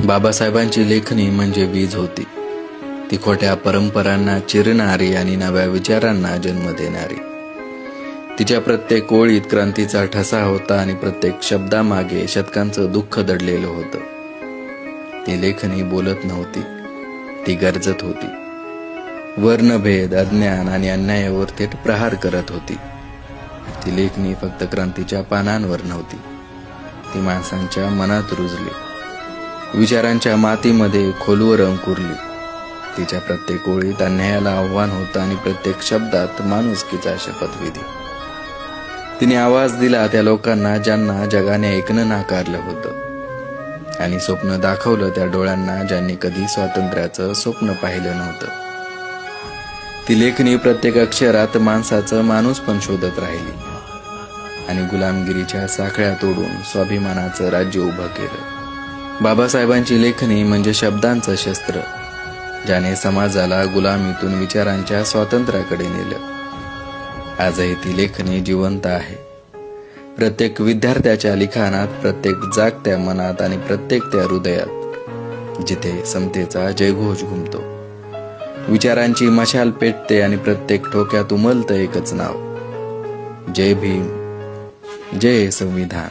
बाबासाहेबांची लेखणी म्हणजे वीज होती. ती खोट्या परंपरांना चिरणारी आणि नव्या विचारांना जन्म देणारी. तिच्या प्रत्येक ओळीत क्रांतीचा ठसा होता आणि प्रत्येक शब्दामागे शतकांचं दुःख दडलेलं होतं. ती लेखणी बोलत नव्हती, ती गरजत होती. वर्णभेद, अज्ञान आणि अन्यायावर थेट प्रहार करत होती. ती लेखणी फक्त क्रांतीच्या पानांवर नव्हती, ती माणसांच्या मनात रुजली, विचारांच्या मातीमध्ये खोलवर अंकुरली. तिच्या प्रत्येक ओळीत अन्यायाला आव्हान होतं आणि प्रत्येक शब्दात माणुसकीचा शपथविधी. तिने आवाज दिला त्या लोकांना ज्यांना जगाने ऐकणं नाकारलं होतं, आणि स्वप्न दाखवलं त्या डोळ्यांना ज्यांनी कधी स्वातंत्र्याचं स्वप्न पाहिलं नव्हतं. ती लेखणी प्रत्येक अक्षरात माणसाचं माणूसपण शोधत राहिली आणि गुलामगिरीच्या साखळ्या तोडून स्वाभिमानाचं राज्य उभं केलं. बाबासाहेबांची लेखणी म्हणजे शब्दांचं शस्त्र, ज्याने समाजाला गुलामीतून विचारांच्या स्वातंत्र्याकडे नेलं. आजही ती लेखणी जिवंत आहे, प्रत्येक विद्यार्थ्याच्या लिखाणात, प्रत्येक जागत्या मनात आणि प्रत्येक त्या हृदयात जिथे समतेचा जयघोष घुमतो. विचारांची मशाल पेटते आणि प्रत्येक ठोक्यात उमलतं एकच नाव: जय भीम, जय संविधान.